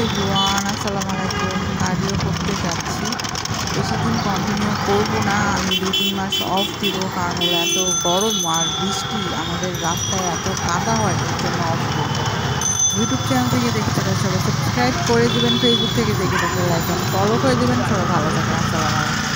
Everyone, আসসালামু আলাইকুম। Cardio করতে যাচ্ছি, বেশি দিন কন্টিনিউ করবো না। আমি 2-3 মাস অফ দিব, কারণ হলো এত গরম আর বৃষ্টি, আমাদের রাস্তায় এত কাদা হয়, এর জন্য অফ করবো। ইউটিউব চ্যানেল থেকে দেখে থাকলে সবাই সাবস্ক্রাইব করে দেবেন, ফেসবুক থেকে দেখে থাকলে লাইক অ্যান্ড ফলো করে দেবেন। সবাই ভালো থাকেন, আসসালামু আলাইকুম।